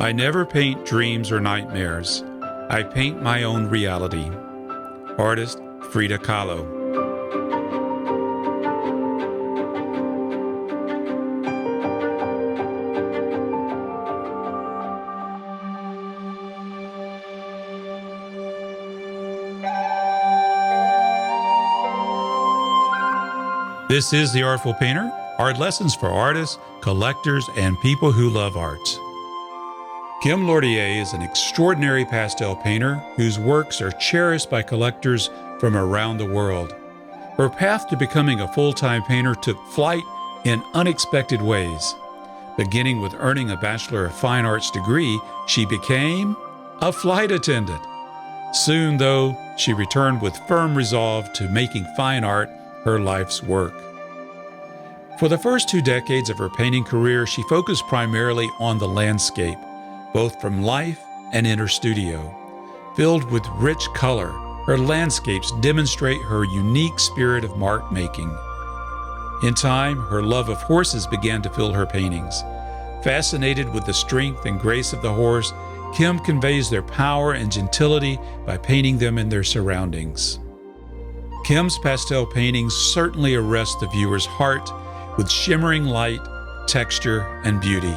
I never paint dreams or nightmares. I paint my own reality. Artist Frida Kahlo. This is The Artful Painter, art lessons for artists, collectors, and people who love arts. Kim Lordier is an extraordinary pastel painter whose works are cherished by collectors from around the world. Her path to becoming a full-time painter took flight in unexpected ways. Beginning with earning a Bachelor of Fine Arts degree, she became a flight attendant. Soon, though, she returned with firm resolve to making fine art her life's work. For the first 2 decades of her painting career, she focused primarily on the landscape, both from life and in her studio. Filled with rich color, her landscapes demonstrate her unique spirit of mark making. In time, her love of horses began to fill her paintings. Fascinated with the strength and grace of the horse, Kim conveys their power and gentility by painting them in their surroundings. Kim's pastel paintings certainly arrest the viewer's heart with shimmering light, texture, and beauty.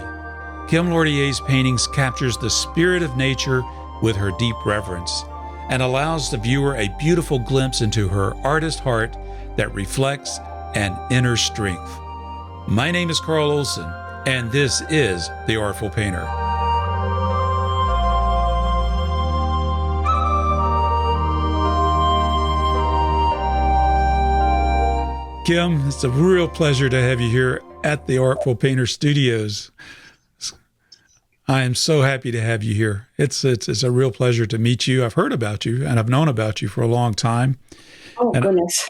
Kim Lordier's paintings captures the spirit of nature with her deep reverence and allows the viewer a beautiful glimpse into her artist heart that reflects an inner strength. My name is Carl Olson, and this is The Artful Painter. Kim, it's a real pleasure to have you here at the Artful Painter Studios. I am so happy to have you here. It's a real pleasure to meet you. I've heard about you, and I've known about you for a long time. Oh, goodness.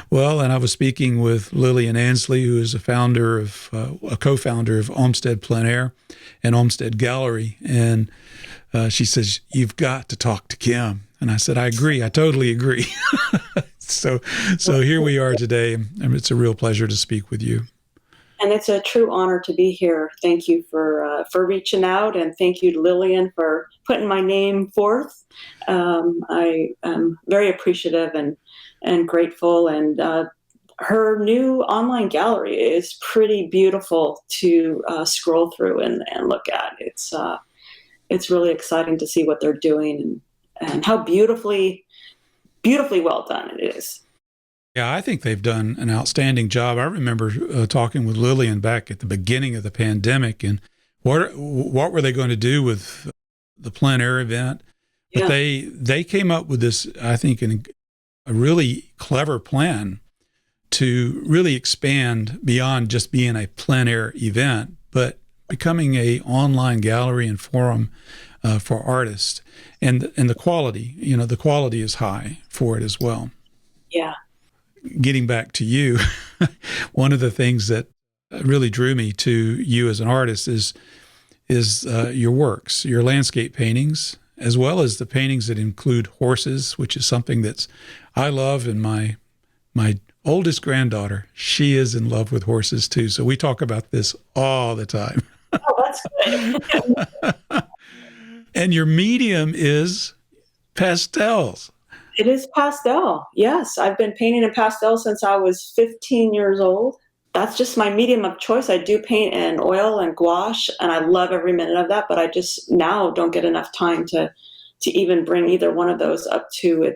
Well, and I was speaking with Lillian Ansley, who is a co-founder of Olmsted PleinAir and Olmsted Gallery, and she says, "You've got to talk to Kim." And I said, "I agree. I totally agree." So here we are today, and it's a real pleasure to speak with you. And it's a true honor to be here. Thank you for reaching out, and thank you to Lillian for putting my name forth. I am very appreciative and grateful. And her new online gallery is pretty beautiful to scroll through and look at. It's really exciting to see what they're doing and how beautifully well done it is. Yeah, I think they've done an outstanding job. I remember talking with Lillian back at the beginning of the pandemic, and what were they going to do with the PleinAir event? But yeah, they came up with this, I think, a really clever plan to really expand beyond just being a PleinAir event, but becoming a online gallery and forum for artists, and the quality, the quality is high for it as well. Yeah. Getting back to you, one of the things that really drew me to you as an artist is your works, your landscape paintings, as well as the paintings that include horses, which is something that's I love, and my oldest granddaughter, she is in love with horses too. So we talk about this all the time. Oh, that's good. And your medium is pastels. It is pastel. Yes, I've been painting in pastel since I was 15 years old. That's just my medium of choice. I do paint in oil and gouache, and I love every minute of that, but I just now don't get enough time to even bring either one of those up to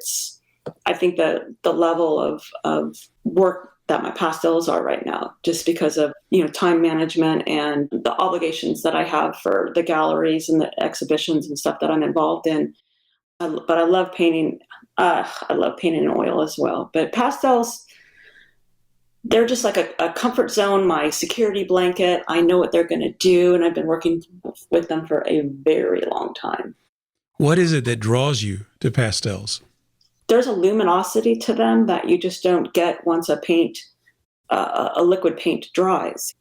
I think the level of work that my pastels are right now, just because of, time management and the obligations that I have for the galleries and the exhibitions and stuff that I'm involved in. But I love painting. I love painting in oil as well. But pastels, they're just like a comfort zone, my security blanket. I know what they're going to do, and I've been working with them for a very long time. What is it that draws you to pastels? There's a luminosity to them that you just don't get once a liquid paint dries.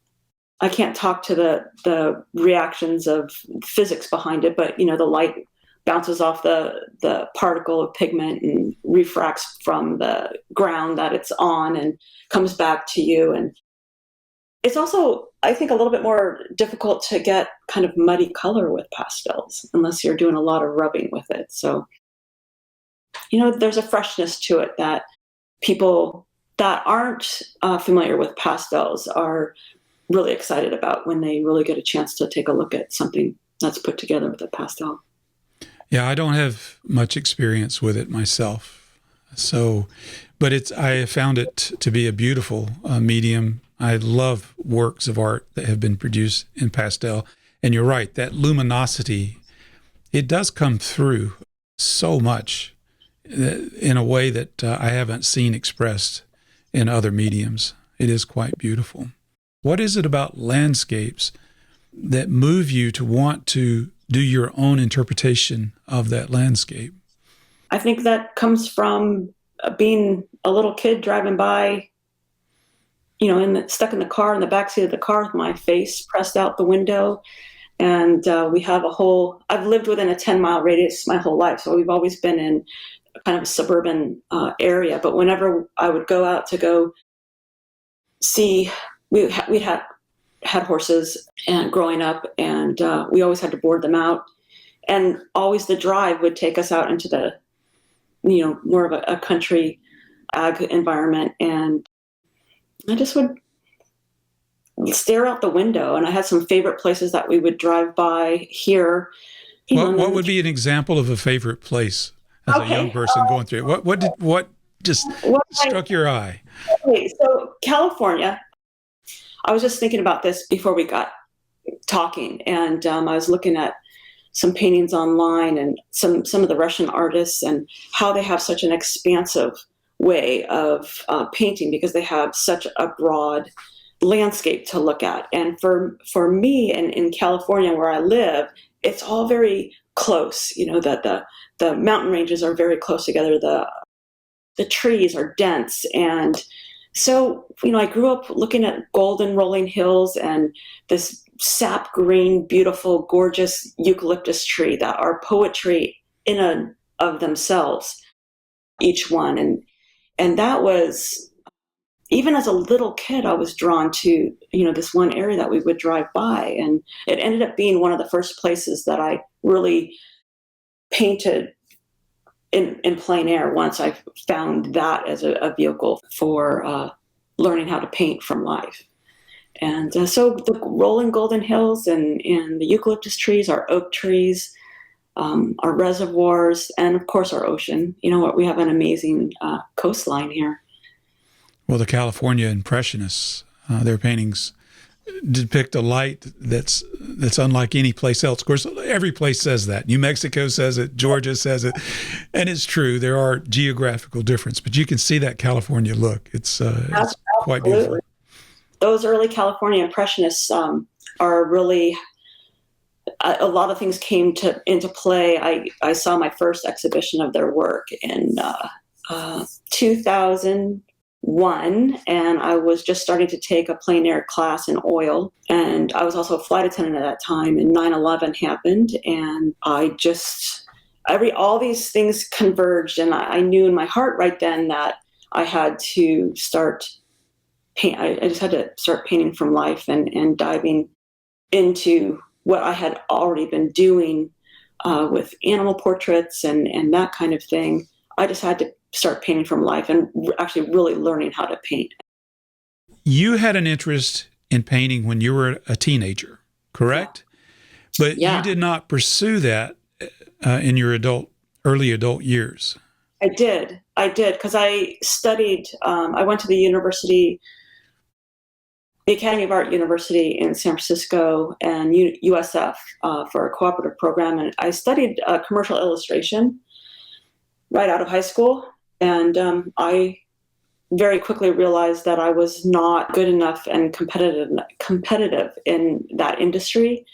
I can't talk to the reactions of physics behind it, but the light bounces off the particle of pigment and refracts from the ground that it's on and comes back to you. And It's also, I think, a little bit more difficult to get kind of muddy color with pastels unless you're doing a lot of rubbing with it. So, there's a freshness to it that people that aren't familiar with pastels are really excited about when they really get a chance to take a look at something that's put together with a pastel. Yeah, I don't have much experience with it myself. So, but I have found it to be a beautiful medium. I love works of art that have been produced in pastel. And you're right, that luminosity, it does come through so much in a way that I haven't seen expressed in other mediums. It is quite beautiful. What is it about landscapes that move you to want to do your own interpretation of that landscape? I think that comes from being a little kid driving by, stuck in the car, in the backseat of the car with my face pressed out the window. And we have I've lived within a 10-mile radius my whole life. So we've always been in kind of a suburban area. But whenever I would go out to go see, we had horses and growing up, and we always had to board them out. And always the drive would take us out into the, more of a country ag environment. And I just would stare out the window. And I had some favorite places that we would drive by here. What would be an example of a favorite place as a young person going through it? What struck your eye? Okay, so California, I was just thinking about this before we got talking, and I was looking at some paintings online and some of the Russian artists and how they have such an expansive way of painting because they have such a broad landscape to look at. And for me in California where I live, it's all very close, that the mountain ranges are very close together. The trees are dense. And so, I grew up looking at golden rolling hills and this sap green, beautiful, gorgeous eucalyptus tree that are poetry in and of themselves, each one. And that was, even as a little kid, I was drawn to, this one area that we would drive by. And it ended up being one of the first places that I really painted in plein air once I found that as a vehicle for learning how to paint from life. And so the rolling golden hills and the eucalyptus trees, our oak trees, our reservoirs, and of course our ocean. We have an amazing coastline here. Well, the California Impressionists, their paintings depict a light that's unlike any place else. Of course, every place says that. New Mexico says it, Georgia says it, and it's true. There are geographical differences, but you can see that California look. It's quite beautiful. Those early California Impressionists are really a lot of things came into play. I saw my first exhibition of their work in 2001, and I was just starting to take a plein air class in oil, and I was also a flight attendant at that time, and 9/11 happened, and I just all these things converged, and I knew in my heart right then that I had to start paint. I just had to start painting from life and diving into what I had already been doing with animal portraits and that kind of thing. I just had to start painting from life and actually really learning how to paint. You had an interest in painting when you were a teenager, correct? Yeah. But you did not pursue that in your early adult years. I did because I studied. I went to the Academy of Art University in San Francisco and USF for a cooperative program, and I studied commercial illustration right out of high school. And I very quickly realized that I was not good enough and competitive in that industry.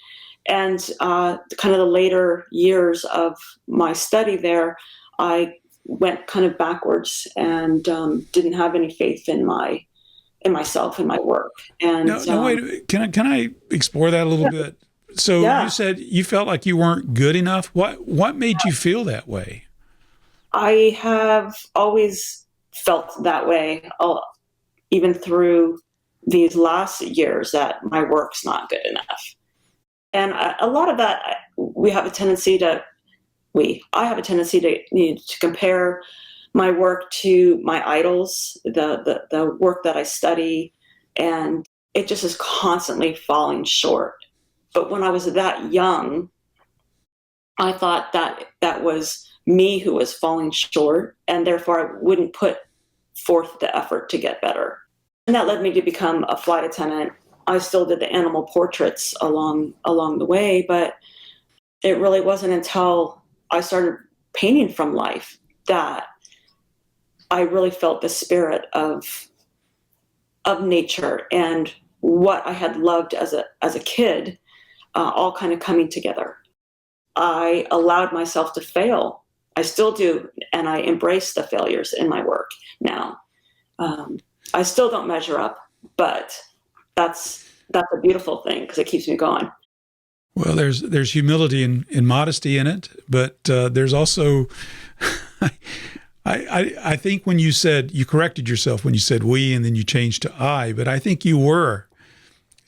And kind of the later years of my study there, I went kind of backwards and didn't have any faith in myself and my work. And wait, can I explore that a little bit? So you said you felt like you weren't good enough. What made you feel that way? I have always felt that way, even through these last years that my work's not good enough. And a lot of that, I have a tendency to to compare my work to my idols, the work that I study, and it just is constantly falling short. But when I was that young, I thought that was me who was falling short, and therefore I wouldn't put forth the effort to get better. And that led me to become a flight attendant. I still did the animal portraits along the way, but it really wasn't until I started painting from life that I really felt the spirit of nature and what I had loved as a kid, all kind of coming together. I allowed myself to fail. I still do, and I embrace the failures in my work now. I still don't measure up, but that's a beautiful thing because it keeps me going. Well, there's humility and modesty in it, but there's also, I think when you corrected yourself when you said we and then you changed to I, but I think you were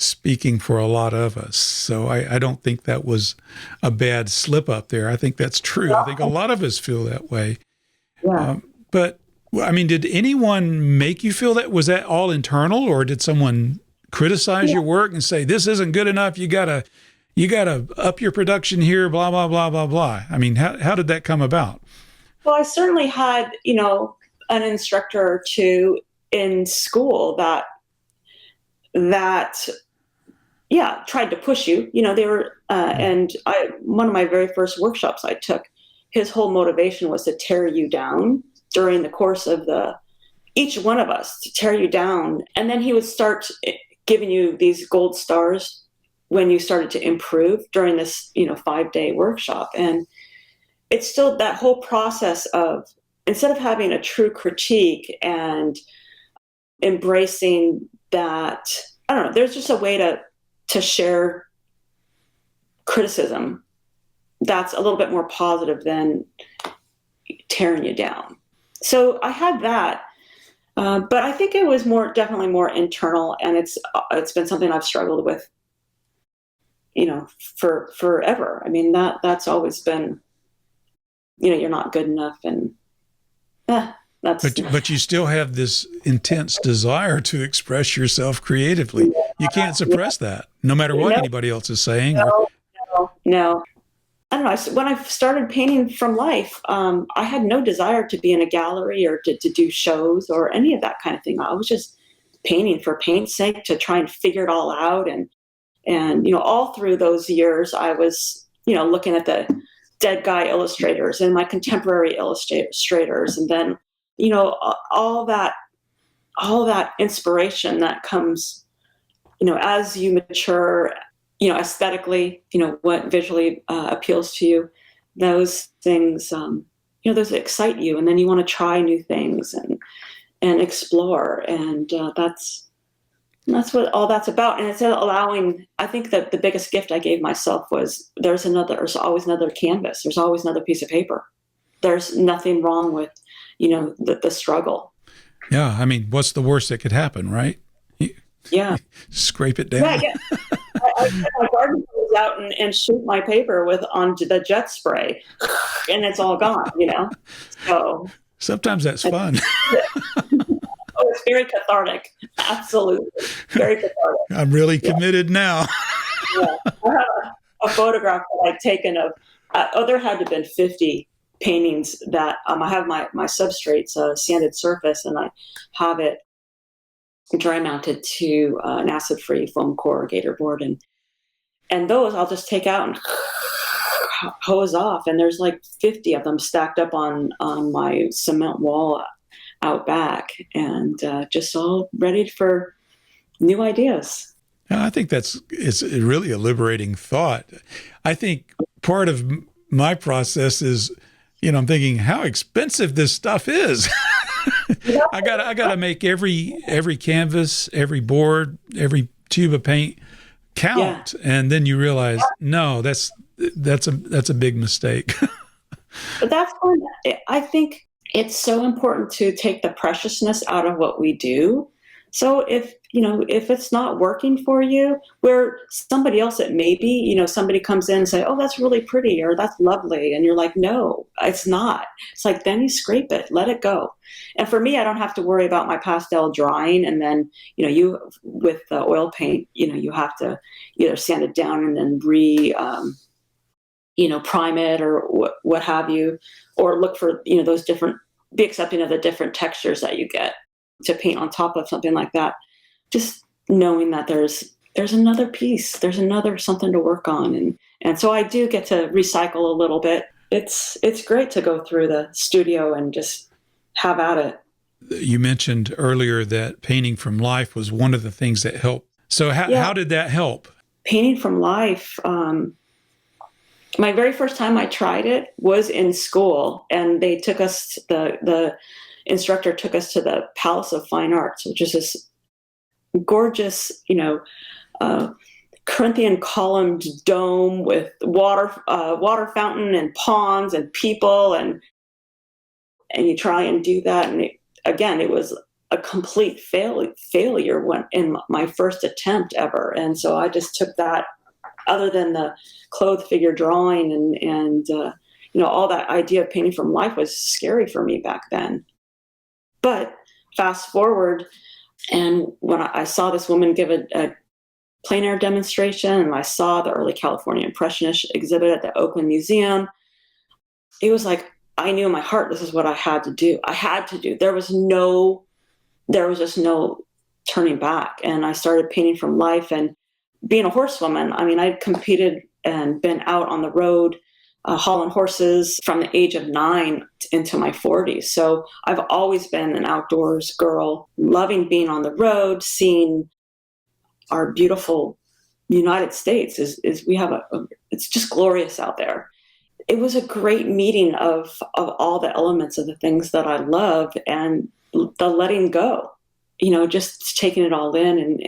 speaking for a lot of us. So I don't think that was a bad slip up there. I think that's true. I think a lot of us feel that way. Yeah. But I mean, did anyone make you feel that? Was that all internal, or did someone criticize your work and say, this isn't good enough, you gotta up your production here, blah, blah, blah, blah, blah? I mean, how did that come about? Well, I certainly had, an instructor or two in school that tried to push you. They were, and one of my very first workshops I took, his whole motivation was to tear you down during the course of each one of us, to tear you down. And then he would start giving you these gold stars when you started to improve during this, 5-day workshop. And it's still that whole process of, instead of having a true critique and embracing that, I don't know, there's just a way to share criticism that's a little bit more positive than tearing you down. So I had that, but I think it was definitely more internal, and it's been something I've struggled with, for forever. I mean, that's always been, you're not good enough, and that's. But you still have this intense desire to express yourself creatively. You can't suppress that, no matter what anybody else is saying. No. I don't know. When I started painting from life, I had no desire to be in a gallery or to do shows or any of that kind of thing. I was just painting for paint's sake, to try and figure it all out. And all through those years, I was, looking at the dead guy illustrators and my contemporary illustrators, and then, all that inspiration that comes, as you mature, aesthetically, what visually appeals to you, those things, those excite you, and then you want to try new things and explore, and that's what all that's about. And it's allowing. I think that the biggest gift I gave myself was there's always another canvas, there's always another piece of paper. There's nothing wrong with, the struggle. Yeah, I mean, what's the worst that could happen, right? Yeah. Scrape it down. Yeah, I get my garden hose out and shoot my paper onto the jet spray, and it's all gone, So sometimes that's fun. It's very cathartic. Absolutely. Very cathartic. I'm really committed now. Yeah. I have a photograph that I'd taken of, there had to have been 50 paintings that I have my substrates, sanded surface, and I have it dry mounted to an acid-free foam corrugator board, and those I'll just take out and hose off, and there's like 50 of them stacked up on my cement wall out back, and just all ready for new ideas. I think it's really a liberating thought. I think part of my process is, I'm thinking how expensive this stuff is. I gotta make every canvas, every board, every tube of paint count, and then you realize, no, that's a big mistake. But that's when I think it's so important to take the preciousness out of what we do, So if, if it's not working for you, where somebody else it may be, somebody comes in and say, oh, that's really pretty, or that's lovely. And you're like, no, it's not. It's like, then you scrape it, let it go. And for me, I don't have to worry about my pastel drying. And then, you, with the oil paint, you have to either sand it down and then prime it or what have you, or look for, those different, be accepting of the different textures that you get to paint on top of something like that. Just knowing that there's another piece, there's another something to work on. And so I do get to recycle a little bit. It's great to go through the studio and just have at it. You mentioned earlier that painting from life was one of the things that helped. So how did that help? Painting from life. My very first time I tried it was in school, and they took us, the instructor took us to the Palace of Fine Arts, which is this gorgeous, Corinthian columned dome with water fountain and ponds and people, and you try and do that. And it was a complete failure in my first attempt ever. And so I just took that, other than the clothed figure drawing and all that idea of painting from life was scary for me back then. But fast forward, and when I saw this woman give a plein air demonstration, and I saw the early California Impressionist exhibit at the Oakland Museum, it was like, I knew in my heart, this is what I had to do. There was just no turning back. And I started painting from life. And being a horsewoman, I mean, I'd competed and been out on the road hauling horses from the age of 9 into my 40s. So I've always been an outdoors girl, loving being on the road, seeing our beautiful United States. Is we have it's just glorious out there. It was a great meeting of all the elements of the things that I love, and the letting go, just taking it all in,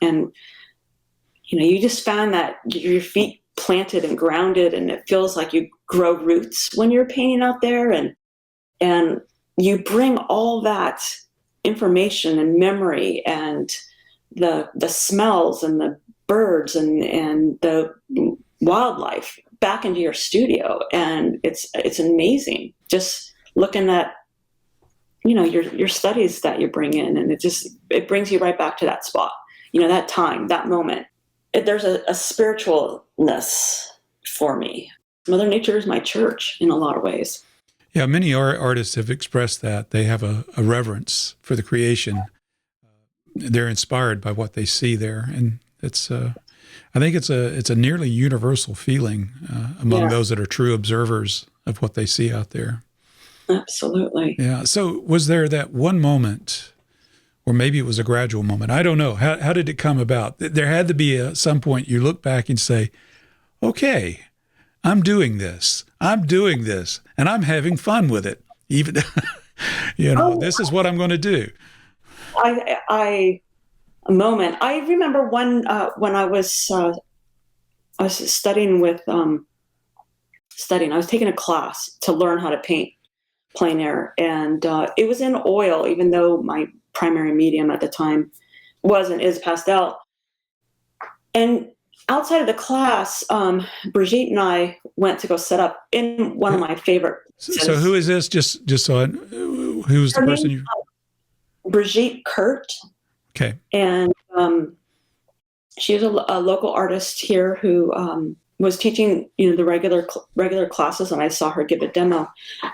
and you just found that your feet planted and grounded, and it feels like you grow roots when you're painting out there, and you bring all that information and memory and the smells and the birds and the wildlife back into your studio. And it's amazing just looking at your studies that you bring in, and it brings you right back to that spot, that time, that moment. There's a spiritualness for me. Mother Nature is my church in a lot of ways. Yeah, many artists have expressed that. They have a reverence for the creation. They're inspired by what they see there. And I think it's a nearly universal feeling among those that are true observers of what they see out there. Absolutely. Yeah. So was there that one moment, or maybe it was a gradual moment, I don't know. How did it come about? There had to be some point you look back and say, okay, I'm doing this, and I'm having fun with it. Even, this is what I'm going to do. A moment. I remember one when I was studying with I was taking a class to learn how to paint plein air, and it was in oil, even though my primary medium at the time was and is pastel. And outside of the class, Brigitte and I went to go set up in one of my favorite. So who is this? Just so who's the person you? Brigitte Kurt. Okay. And she was a local artist here who was teaching, the regular classes, and I saw her give a demo.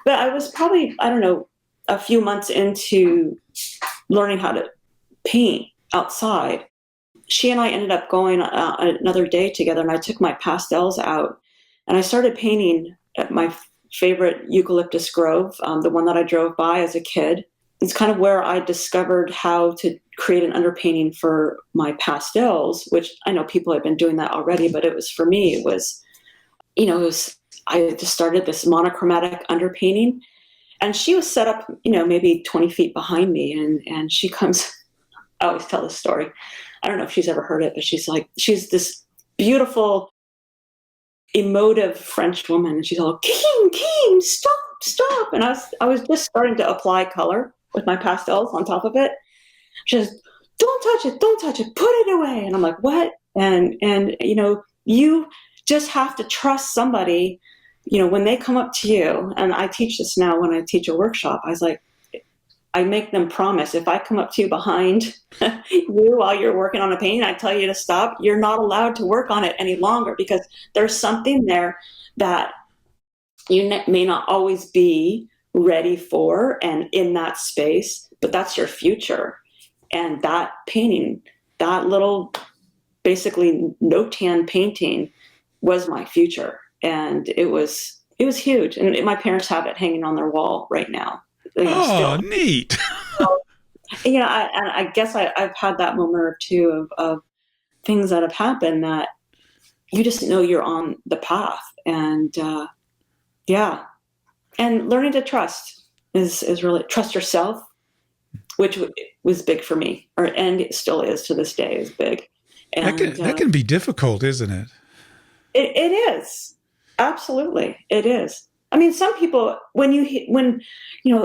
But I was probably, I don't know, a few months into learning how to paint outside. She and I ended up going another day together, and I took my pastels out, and I started painting at my favorite eucalyptus grove, the one that I drove by as a kid. It's kind of where I discovered how to create an underpainting for my pastels, which I know people have been doing that already, but it was, for me, I just started this monochromatic underpainting, and she was set up, maybe 20 feet behind me, and she comes, I always tell this story. I don't know if she's ever heard it, but she's this beautiful, emotive French woman, and she's all, Kim, stop. And I was just starting to apply color with my pastels on top of it. She says, don't touch it, put it away. And I'm like, what? And you just have to trust somebody, when they come up to you. And I teach this now when I teach a workshop. I make them promise, if I come up to you behind you while you're working on a painting, I tell you to stop, you're not allowed to work on it any longer, because there's something there that you may not always be ready for and in that space, but that's your future. And that painting, that little basically no-tan painting, was my future. And it was huge. And my parents have it hanging on their wall right now. Oh, Still. neat. So, I guess I've had that moment or two of things that have happened that you just know you're on the path. And and learning to trust is really, trust yourself, which was big for me, and it still is to this day, is big. And That can be difficult, isn't it? It is. Absolutely. It is. I mean, some people, when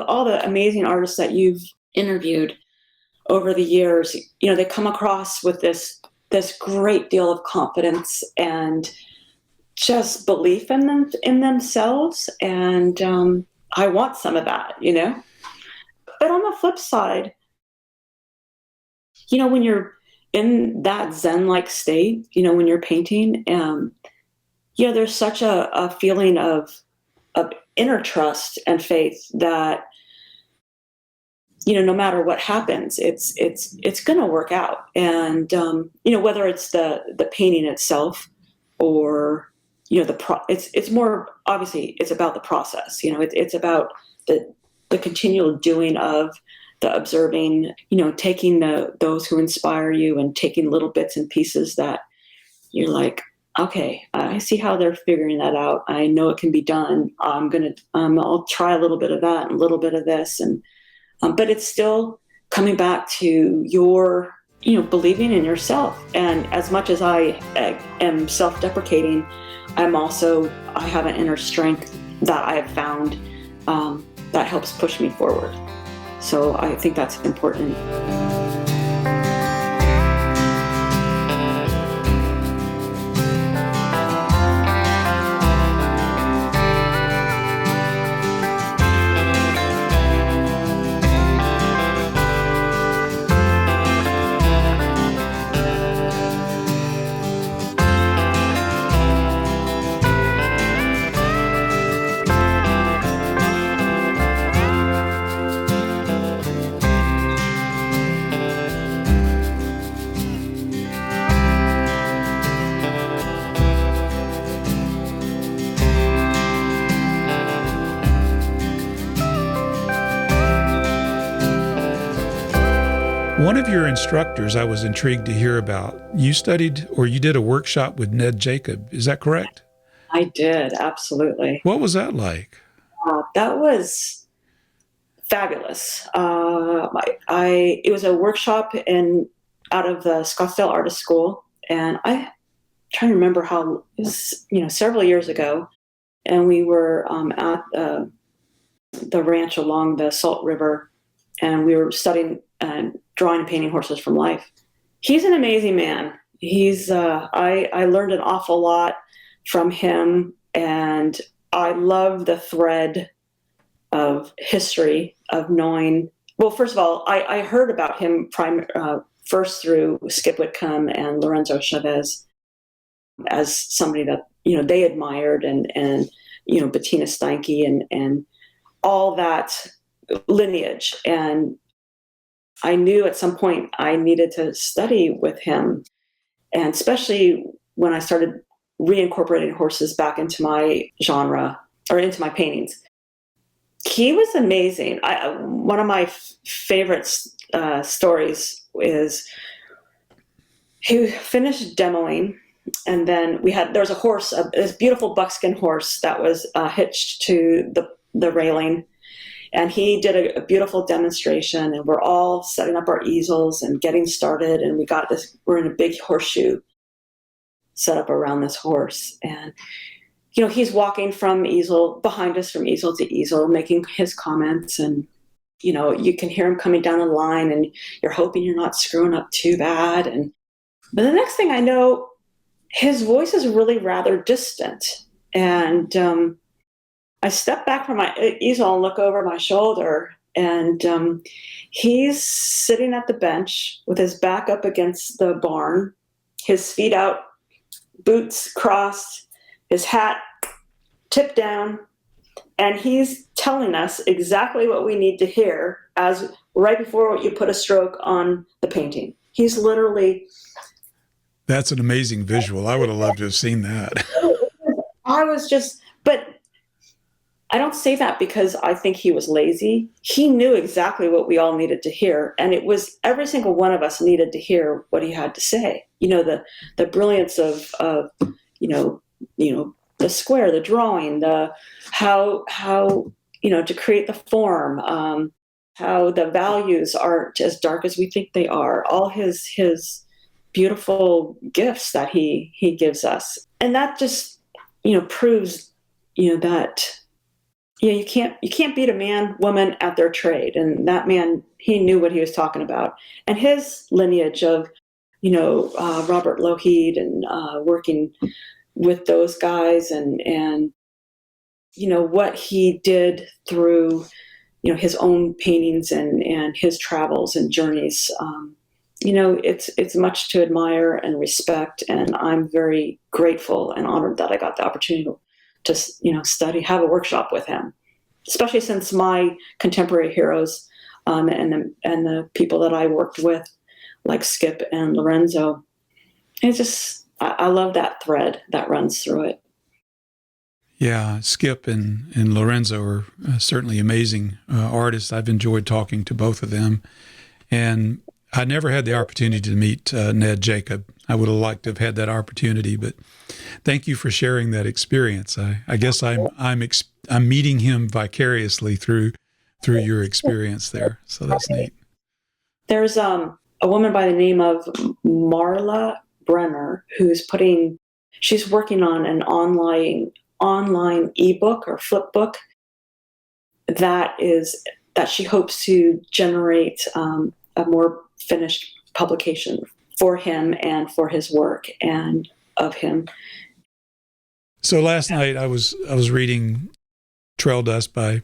all the amazing artists that you've interviewed over the years, they come across with this great deal of confidence and just belief in themselves. And I want some of that, But on the flip side, when you're in that Zen-like state, when you're painting, there's such a feeling of inner trust and faith that, no matter what happens, it's going to work out. And, whether it's the painting itself or, it's more, obviously it's about the process, it's about the continual doing of the observing, taking those who inspire you and taking little bits and pieces that you're like, okay, I see how they're figuring that out. I know it can be done. I'll try a little bit of that and a little bit of this. And, but it's still coming back to your, believing in yourself. And as much as I am self-deprecating, I have an inner strength that I have found that helps push me forward. So I think that's important. One of your instructors I was intrigued to hear about. You studied or you did a workshop with Ned Jacob. Is that correct? I did, absolutely. What was that like? That was fabulous. It was a workshop out of the Scottsdale Artist School, and I'm trying to remember how it was, several years ago, and we were at the ranch along the Salt River, and we were studying and drawing and painting horses from life. He's an amazing man. I learned an awful lot from him, and I love the thread of history of knowing. Well, first of all, I heard about him first through Skip Whitcomb and Lorenzo Chavez as somebody that they admired, and Bettina Steinke and all that lineage. And I knew at some point I needed to study with him, and especially when I started reincorporating horses back into my genre or into my paintings. He was amazing. One of my favorite stories is he finished demoing, and then there was a horse, this beautiful buckskin horse that was hitched to the railing. And he did a beautiful demonstration, and we're all setting up our easels and getting started. And we're in a big horseshoe set up around this horse. And, he's walking behind us from easel to easel, making his comments. And you can hear him coming down the line, and you're hoping you're not screwing up too bad. But the next thing I know, his voice is really rather distant. And I step back from my easel and look over my shoulder, and he's sitting at the bench with his back up against the barn, his feet out, boots crossed, his hat tipped down, and he's telling us exactly what we need to hear as right before you put a stroke on the painting. He's literally... That's an amazing visual. I would have loved to have seen that. But I don't say that because I think he was lazy. He knew exactly what we all needed to hear. And it was every single one of us needed to hear what he had to say. The brilliance of the square, the drawing, how to create the form, how the values aren't as dark as we think they are, all his beautiful gifts that he gives us. And that just, proves, that, you can't beat a man, woman at their trade. And that man, he knew what he was talking about. And his lineage of, Robert Lougheed and working with those guys and what he did through, his own paintings and his travels and journeys. It's much to admire and respect, and I'm very grateful and honored that I got the opportunity to study, have a workshop with him, especially since my contemporary heroes and the people that I worked with, like Skip and Lorenzo, I love that thread that runs through it. Yeah, Skip and Lorenzo are certainly amazing artists. I've enjoyed talking to both of them, and I never had the opportunity to meet Ned Jacob. I would have liked to have had that opportunity, but thank you for sharing that experience. I guess I'm meeting him vicariously through your experience there. So that's neat. There's a woman by the name of Marla Brenner she's working on an online ebook or flip book that she hopes to generate a more finished publication for him and for his work and of him. So last night I was reading Trail Dust by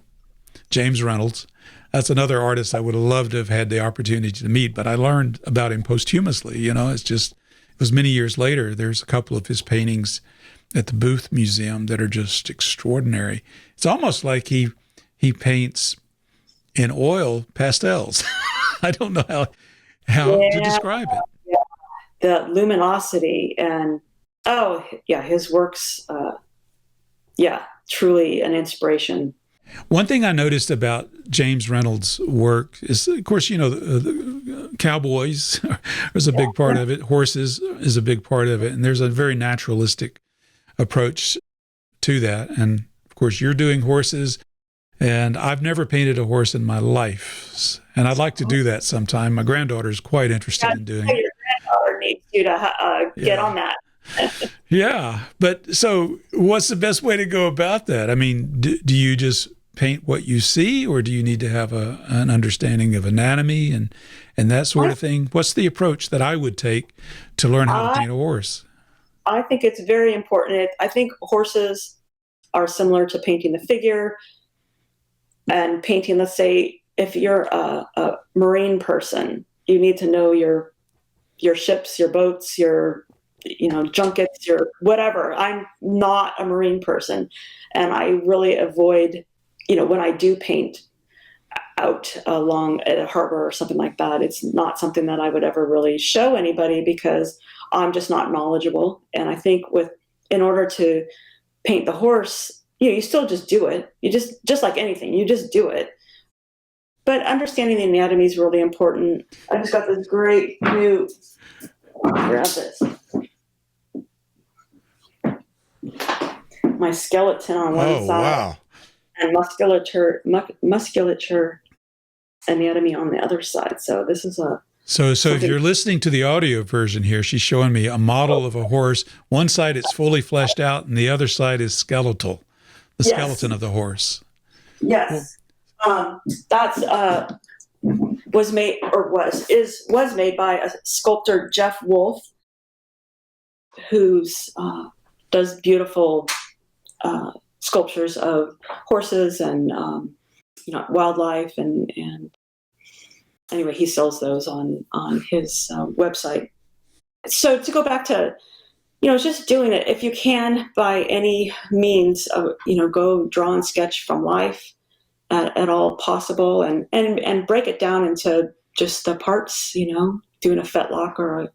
James Reynolds. That's another artist I would have loved to have had the opportunity to meet, but I learned about him posthumously. It was many years later. There's a couple of his paintings at the Booth Museum that are just extraordinary. It's almost like he paints in oil pastels. I don't know how to describe it. Yeah. The luminosity and his works, truly an inspiration. One thing I noticed about James Reynolds' work is, of course, the cowboys is a big part of it. Horses is a big part of it. And there's a very naturalistic approach to that. And, of course, you're doing horses. And I've never painted a horse in my life. And I'd like to do that sometime. My granddaughter's quite interested in doing it. Your granddaughter needs you to get on that. Yeah. But so what's the best way to go about that? I mean, do you just paint what you see, or do you need to have an understanding of anatomy and that sort of thing? What's the approach that I would take to learn how to paint a horse? I think it's very important. I think horses are similar to painting the figure and painting, let's say, if you're a marine person, you need to know your ships, your boats, your junkets, your whatever. I'm not a marine person, and I really avoid, when I do paint out along at a harbor or something like that, it's not something that I would ever really show anybody because I'm just not knowledgeable. And I think in order to paint the horse, you still just do it. You just like anything, you just do it. But understanding the anatomy is really important. I just got this great new, grab this. My skeleton on one side. Wow. And musculature anatomy on the other side. So this is So if you're listening to the audio version here, she's showing me a model of a horse. One side is fully fleshed out, and the other side is skeletal, the skeleton of the horse. Yes. That's was made or was made by a sculptor, Jeff Wolf, who's does beautiful sculptures of horses and wildlife and anyway, he sells those on his website. So to go back to just doing it if you can by any means of go draw and sketch from life at all possible and break it down into just the parts, doing a fetlock or a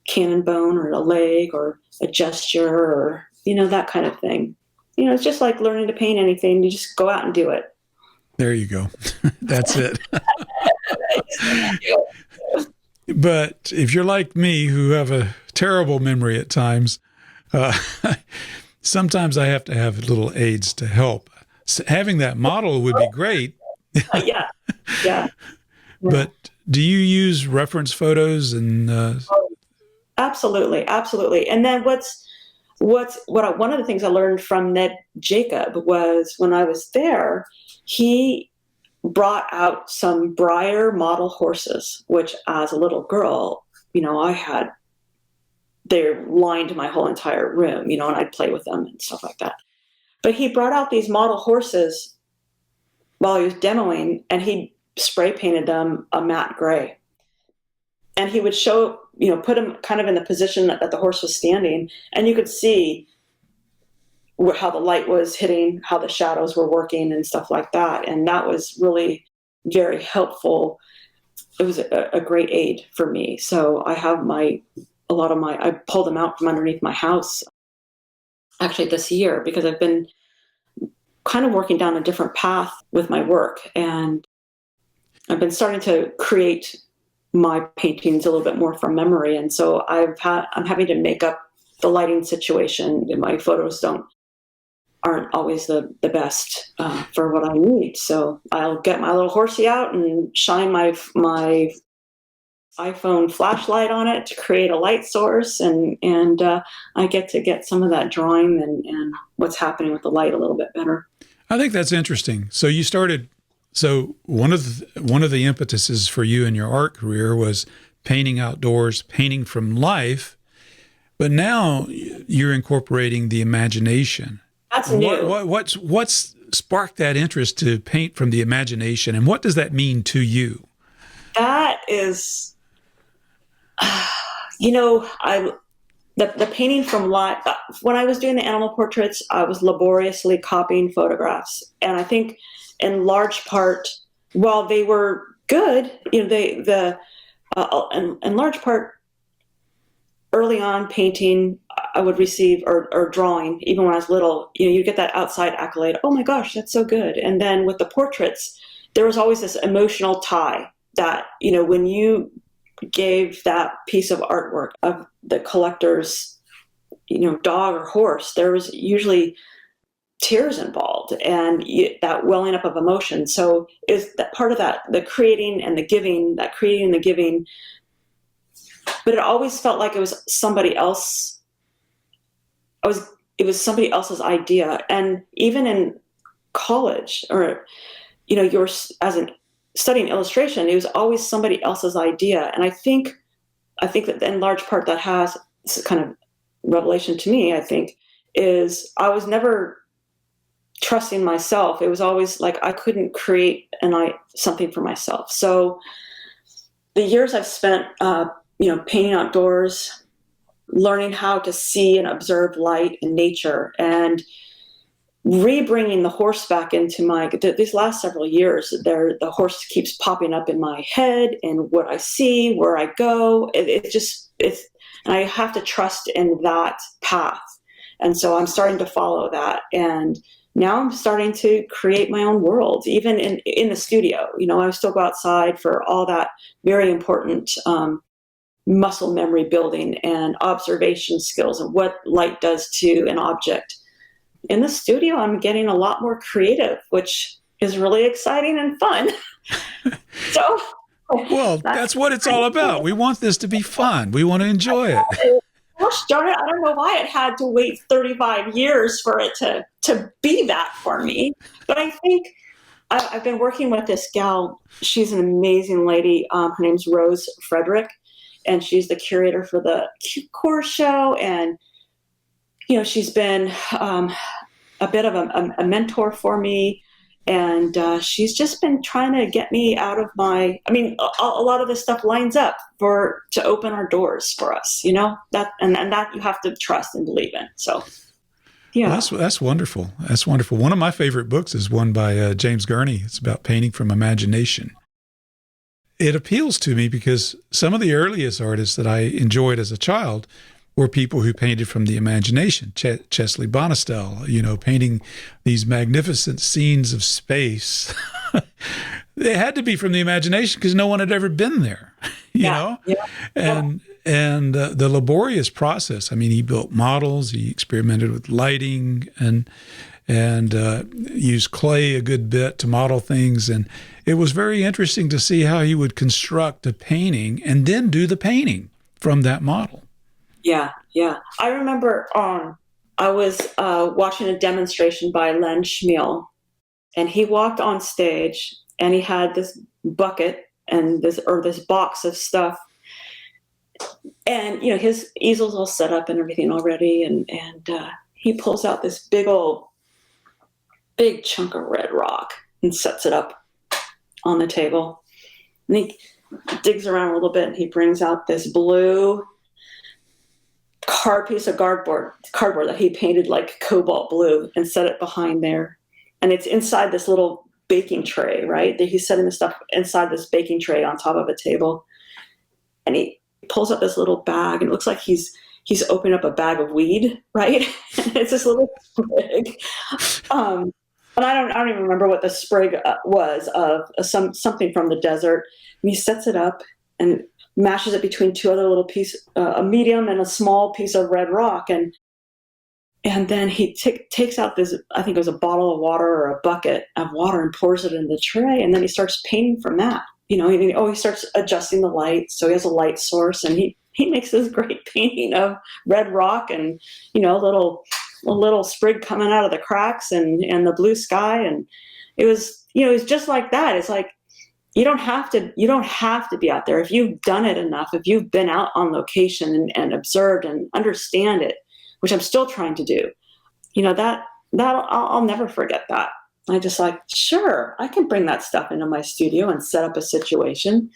cannon bone or a leg or a gesture or that kind of thing. It's just like learning to paint anything. You just go out and do it. There you go. That's it. But if you're like me, who have a terrible memory at times, sometimes I have to have little aids to help. So having that model would be great. Yeah. But do you use reference photos and? Absolutely. And then one of the things I learned from Ned Jacob was when I was there, he brought out some Breyer model horses, which as a little girl, they lined my whole entire room, and I'd play with them and stuff like that. But he brought out these model horses while he was demoing, and he spray painted them a matte gray. And he would show, put them kind of in the position that the horse was standing, and you could see how the light was hitting, how the shadows were working and stuff like that. And that was really very helpful. It was a great aid for me. So I have I pulled them out from underneath my house actually this year because I've been kind of working down a different path with my work. And I've been starting to create my paintings a little bit more from memory. And so I'm having to make up the lighting situation. My photos aren't always the best for what I need. So I'll get my little horsey out and shine my iPhone flashlight on it to create a light source. And I get to get some of that drawing and what's happening with the light a little bit better. I think that's interesting. So you started, one of the impetuses for you in your art career was painting outdoors, painting from life, but now you're incorporating the imagination. That's new. What's sparked that interest to paint from the imagination, and what does that mean to you? That is, the painting from life. When I was doing the animal portraits, I was laboriously copying photographs, and I think, in large part, while they were good, in large part, early on painting, I would receive or drawing, even when I was little, you get that outside accolade. Oh my gosh, that's so good. And then with the portraits, there was always this emotional tie that, when you gave that piece of artwork of the collector's, dog or horse, there was usually tears involved and that welling up of emotion. So is that part of that, the creating and the giving, that creating and the giving, but it always felt like it was somebody else. It was somebody else's idea. And even in college or, you're studying illustration, it was always somebody else's idea. And I think that in large part that has this kind of revelation to me, I think, is I was never trusting myself. It was always like I couldn't create something for myself. So the years I've spent, painting outdoors, learning how to see and observe light and nature, and re-bringing the horse back into these last several years, the horse keeps popping up in my head and what I see, where I go. And I have to trust in that path. And so I'm starting to follow that. And now I'm starting to create my own world, even in the studio. I still go outside for all that very important muscle memory building and observation skills and what light does to an object. In the studio, I'm getting a lot more creative, which is really exciting and fun. So, well, that's what it's all about. We want this to be fun. We want to enjoy it. Gosh darn it, I don't know why it had to wait 35 years for it to be that for me. But I think I've been working with this gal. She's an amazing lady. Her name's Rose Frederick, and she's the curator for the Core Show. And, she's been a bit of a mentor for me. And she's just been trying to get me out of a lot of this stuff lines up to open our doors for us, that you have to trust and believe in. So, yeah. Well, that's wonderful. That's wonderful. One of my favorite books is one by James Gurney. It's about painting from imagination. It appeals to me because some of the earliest artists that I enjoyed as a child were people who painted from the imagination. Chesley Bonestell, painting these magnificent scenes of space. They had to be from the imagination because no one had ever been there, you know? Yeah. And the laborious process. I mean, he built models, he experimented with lighting and used clay a good bit to model things. And it was very interesting to see how he would construct a painting and then do the painting from that model. Yeah. I remember I was watching a demonstration by Len Schmiel, and he walked on stage and he had this bucket and this box of stuff. And, his easel's all set up and everything already. And he pulls out this big chunk of red rock and sets it up on the table. And he digs around a little bit and he brings out this blue piece of cardboard that he painted like cobalt blue and set it behind there. And it's inside this little baking tray, right? He's setting the stuff inside this baking tray on top of a table. And he pulls up this little bag and it looks like he's opening up a bag of weed, right? It's this little sprig. And I don't even remember what the sprig was of something from the desert. And he sets it up and mashes it between two other little pieces, a medium and a small piece of red rock. And then he takes out this, I think it was a bottle of water or a bucket of water and pours it in the tray. And then he starts painting from that. He starts adjusting the light. So he has a light source and he makes this great painting of red rock and, a little sprig coming out of the cracks and the blue sky. And it was just like that. It's like, you don't have to be out there. If you've done it enough, if you've been out on location and observed and understand it, which I'm still trying to do, that I'll never forget that. I just sure, I can bring that stuff into my studio and set up a situation.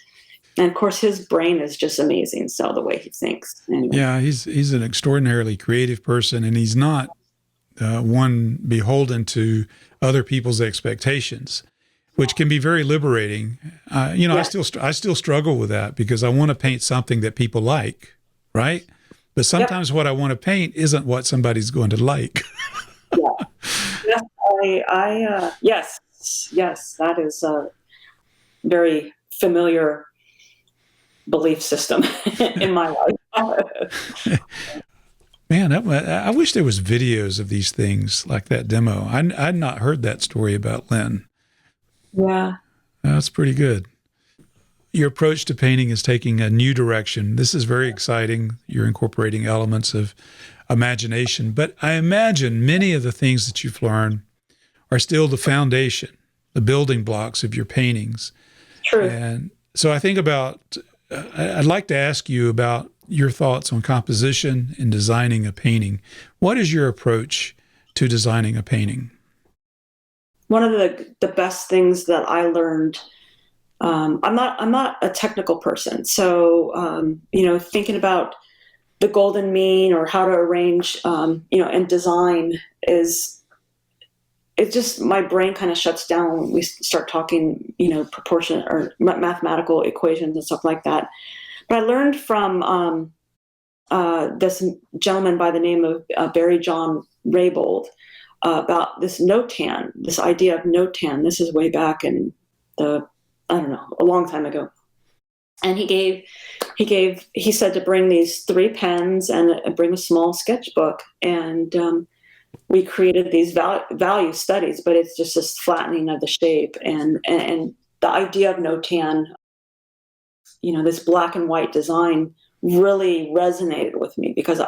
And of course, his brain is just amazing. So the way he thinks. Anyway. Yeah, he's an extraordinarily creative person, and he's not one beholden to other people's expectations, which can be very liberating. Yeah. I still struggle with that because I want to paint something that people like, right? But sometimes what I want to paint isn't what somebody's going to like. Yes, that is a very familiar belief system in my life. Man, I wish there was videos of these things like that demo. I'd not heard that story about Len. Yeah. That's pretty good. Your approach to painting is taking a new direction. This is very exciting. You're incorporating elements of imagination, but I imagine many of the things that you've learned are still the foundation, the building blocks of your paintings. True. And so I think I'd like to ask you about your thoughts on composition and designing a painting. What is your approach to designing a painting? One of the best things that I learned, I'm not a technical person. So, thinking about the golden mean or how to arrange, and design it's just my brain kind of shuts down when we start talking, proportion or mathematical equations and stuff like that. But I learned from this gentleman by the name of Barry John Raybould about this notan, this idea of notan. This is way back in a long time ago. And he said to bring these 3 pens and bring a small sketchbook. And we created these value studies, but it's just this flattening of the shape and the idea of notan, this black and white design really resonated with me because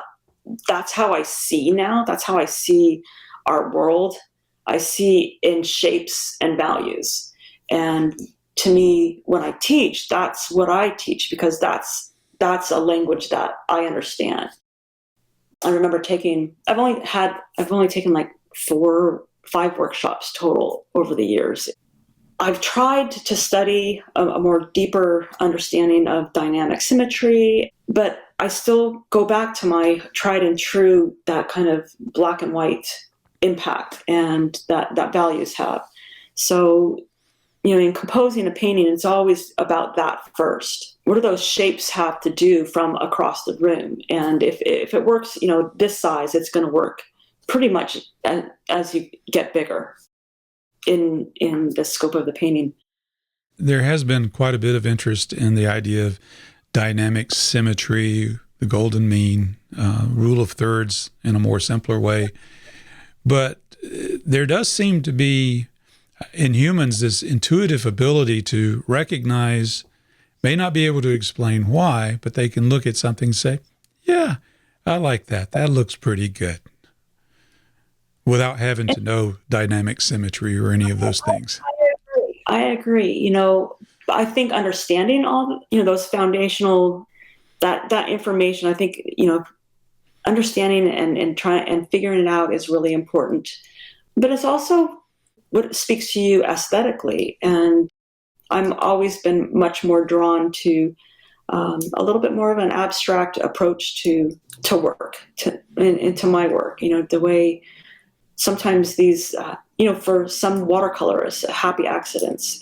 that's how I see now. That's how I see our world. I see in shapes and values. And to me, when I teach, that's what I teach, because that's a language that I understand. I remember I've only taken like 4 or 5 workshops total over the years. I've tried to study a more deeper understanding of dynamic symmetry, but I still go back to my tried and true, that kind of black and white impact and that values have. So, in composing a painting, it's always about that first. What do those shapes have to do from across the room? And if it works, this size, it's going to work pretty much as you get bigger in the scope of the painting. There has been quite a bit of interest in the idea of dynamic symmetry, the golden mean, rule of thirds in a more simpler way. But there does seem to be, in humans, this intuitive ability to recognize, may not be able to explain why, but they can look at something and say, yeah, I like that. That looks pretty good, without having to know dynamic symmetry or any of those things. I agree. I think understanding all, those foundational, that information, I think, understanding and trying and figuring it out is really important. But it's also what speaks to you aesthetically. And I'm always been much more drawn to a little bit more of an abstract approach to work, into my work. The way sometimes these, for some watercolorists, happy accidents,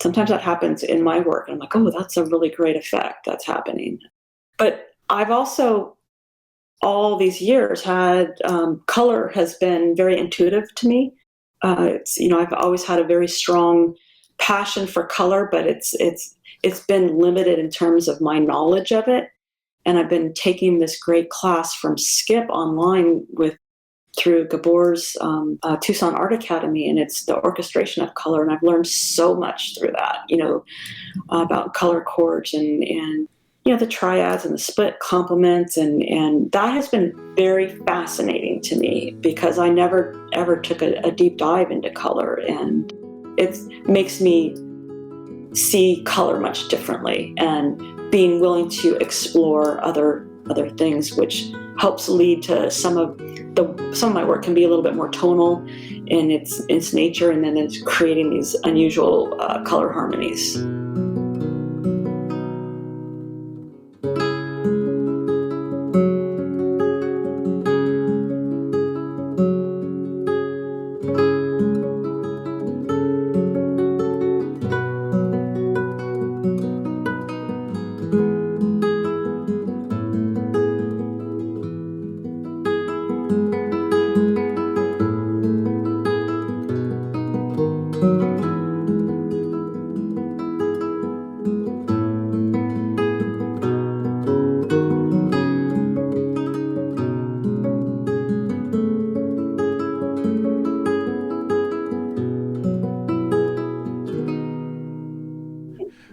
sometimes that happens in my work. I'm like, oh, that's a really great effect that's happening. But I've also, all these years, had color has been very intuitive to me. I've always had a very strong passion for color, but it's been limited in terms of my knowledge of it. And I've been taking this great class from Skip online through Gabor's Tucson Art Academy, and it's the orchestration of color. And I've learned so much through that, about color chords and the triads and the split complements. And that has been very fascinating to me, because I never, ever took a deep dive into color. And it makes me see color much differently, and being willing to explore other things, which helps lead to some of my work can be a little bit more tonal in its nature, and then it's creating these unusual color harmonies.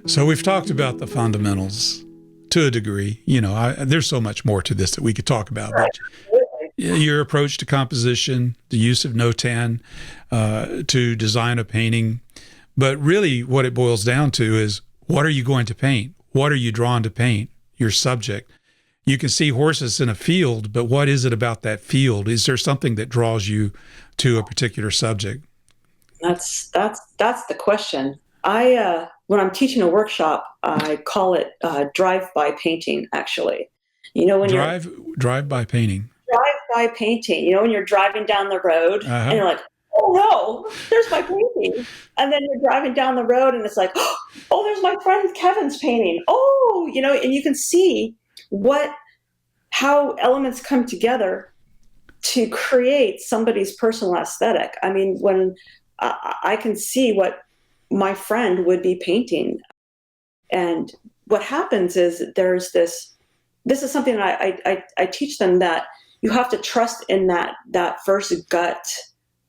So we've talked about the fundamentals to a degree. There's so much more to this that we could talk about. But your approach to composition, the use of notan to design a painting. But really what it boils down to is, what are you going to paint? What are you drawn to paint? Your subject. You can see horses in a field, but what is it about that field? Is there something that draws you to a particular subject? That's the question. When I'm teaching a workshop, I call it drive-by painting, actually. When drive-by painting. Drive-by painting. When you're driving down the road and you're like, oh no, there's my painting. And then you're driving down the road and it's like, oh, there's my friend Kevin's painting. Oh, and you can see how elements come together to create somebody's personal aesthetic. I mean, when I can see what my friend would be painting. And what happens is this is something that I teach them, that you have to trust in that first gut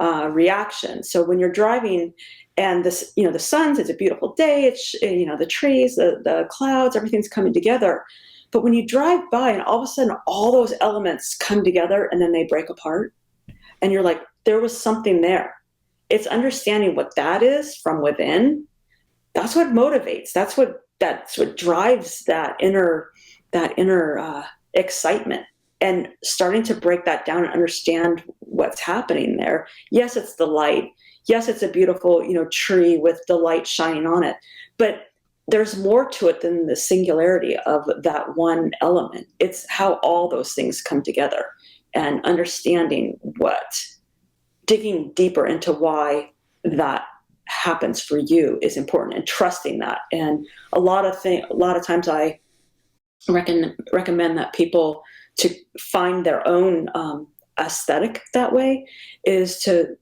reaction. So when you're driving and the sun's, it's a beautiful day, it's, the trees, the clouds, everything's coming together. But when you drive by and all of a sudden all those elements come together and then they break apart, and you're like, there was something there. It's understanding what that is from within. That's what motivates. That's what drives that inner excitement, and starting to break that down and understand what's happening there. Yes, it's the light. Yes, it's a beautiful, tree with the light shining on it. But there's more to it than the singularity of that one element. It's how all those things come together, and understanding digging deeper into why that happens for you is important, and trusting that. And a lot of times I recommend that people to find their own aesthetic that way, is to,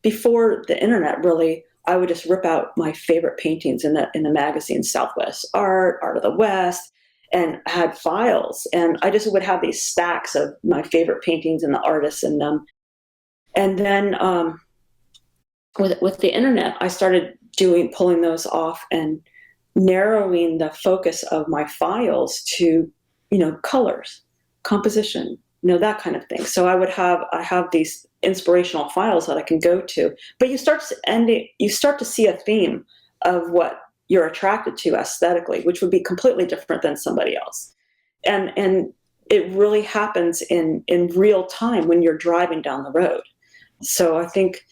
before the internet really, I would just rip out my favorite paintings in the magazine, Southwest Art of the West, and had files. And I just would have these stacks of my favorite paintings and the artists in them. And then with the internet, I started pulling those off and narrowing the focus of my files to, colors, composition, that kind of thing. So I have these inspirational files that I can go to, but you start to see a theme of what you're attracted to aesthetically, which would be completely different than somebody else. And it really happens in real time when you're driving down the road. So I think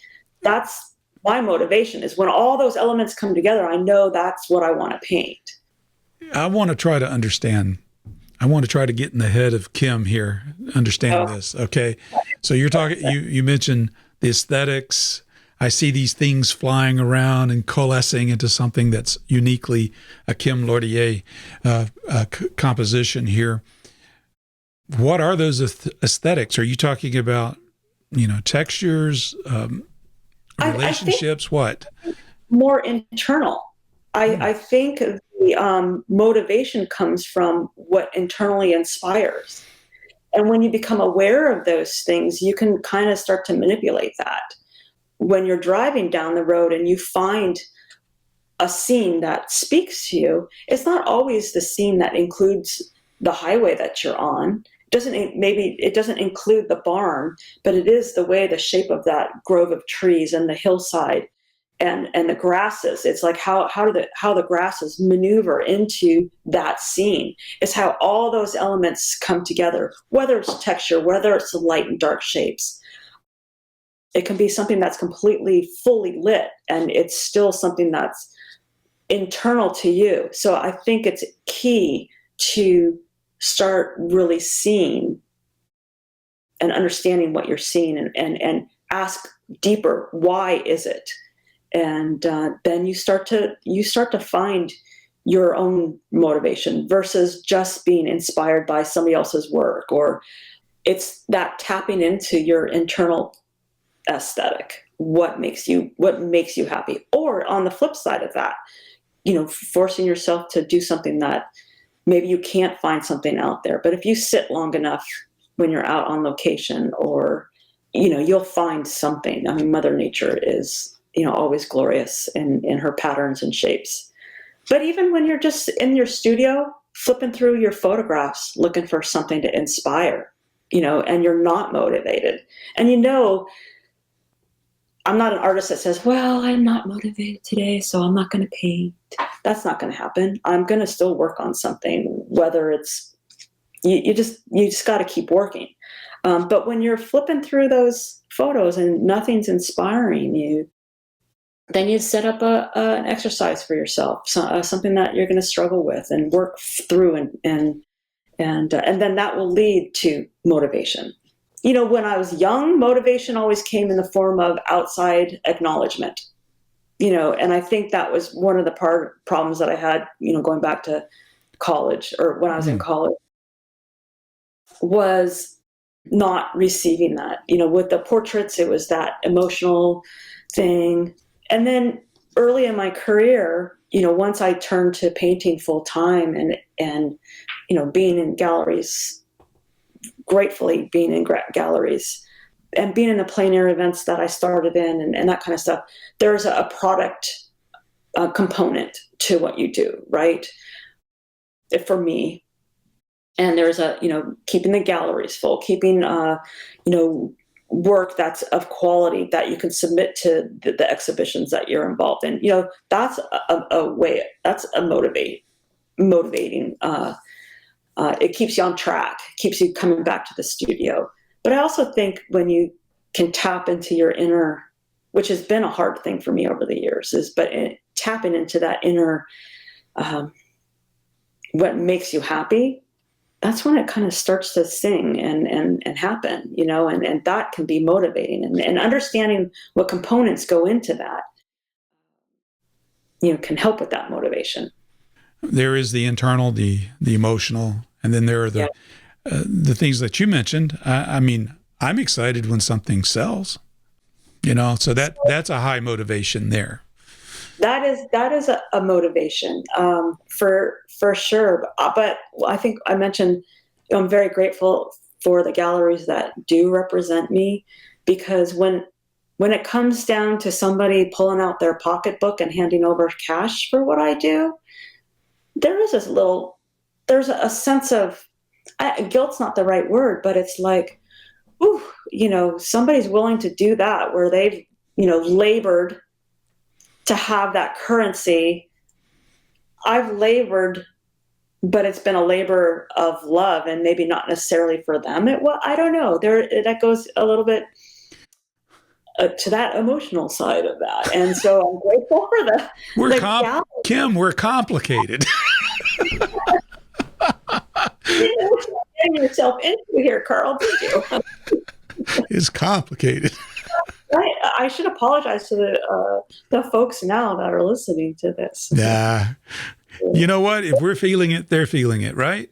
that's my motivation, is when all those elements come together, I know that's what I want to paint. I want to try to understand. I want to try to get in the head of Kim here, understand this. Okay. So you're talking, you mentioned the aesthetics. I see these things flying around and coalescing into something that's uniquely a Kim Lordier composition here. What are those aesthetics? Are you talking about, textures, relationships? What? More internal. I think the motivation comes from what internally inspires. And when you become aware of those things, you can kind of start to manipulate that. When you're driving down the road and you find a scene that speaks to you, it's not always the scene that includes the highway that you're on. Maybe it doesn't include the barn, but it is the shape of that grove of trees and the hillside and the grasses. It's like how the grasses maneuver into that scene. It's how all those elements come together, whether it's texture, whether it's the light and dark shapes. It can be something that's completely fully lit, and it's still something that's internal to you. So I think it's key to start really seeing and understanding what you're seeing, and ask deeper, why is it? And then you start to find your own motivation versus just being inspired by somebody else's work. Or it's that tapping into your internal aesthetic. What makes you happy? Or on the flip side of that, forcing yourself to do something that maybe you can't find something out there, but if you sit long enough when you're out on location, or you'll find something. I mean, Mother Nature is always glorious in her patterns and shapes. But even when you're just in your studio flipping through your photographs looking for something to inspire, and you're not motivated, and I'm not an artist that says, well, I'm not motivated today, so I'm not going to paint. That's not going to happen. I'm going to still work on something, whether it's, you just got to keep working. But when you're flipping through those photos and nothing's inspiring you, then you set up an exercise for yourself, something that you're going to struggle with and work through, and then that will lead to motivation. When I was young, motivation always came in the form of outside acknowledgement, and I think that was one of the problems that I had, going back to college, or when I was in college, was not receiving that. With the portraits, it was that emotional thing. And then early in my career, once I turned to painting full time and being in galleries, gratefully being in galleries and being in the PleinAir events that I started in, and that kind of stuff, there's a product component to what you do, right? For me. And there's keeping the galleries full, keeping, work that's of quality that you can submit to the exhibitions that you're involved in. That's a way, that's a motivating. It keeps you on track, keeps you coming back to the studio. But I also think when you can tap into your inner, which has been a hard thing for me over the years, tapping into that inner, what makes you happy, that's when it kind of starts to sing and happen, and that can be motivating, and understanding what components go into that, can help with that motivation. There is the internal, the emotional, and then there are the things that you mentioned. I mean, I'm excited when something sells, so that's a high motivation there. That is a motivation, for sure. But I think I mentioned, I'm very grateful for the galleries that do represent me, because when it comes down to somebody pulling out their pocketbook and handing over cash for what I do, there's a sense of, guilt's not the right word, but it's like, ooh, somebody's willing to do that, where they've, labored to have that currency. I've labored, but it's been a labor of love, and maybe not necessarily for them. I don't know. That goes a little bit to that emotional side of that, and so I'm grateful for that. Kim, we're complicated. You know what you're getting yourself into here, Carl, did you? It's complicated. Right. I should apologize to the folks now that are listening to this. Nah. You know what? If we're feeling it, they're feeling it, right?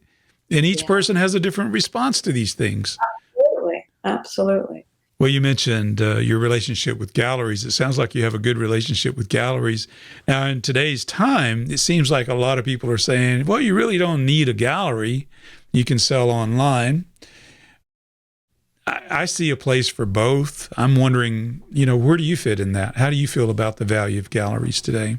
And each person has a different response to these things. Absolutely. Well, you mentioned your relationship with galleries. It sounds like you have a good relationship with galleries. Now, in today's time, it seems like a lot of people are saying, well, you really don't need a gallery. You can sell online. I see a place for both. I'm wondering, where do you fit in that? How do you feel about the value of galleries today?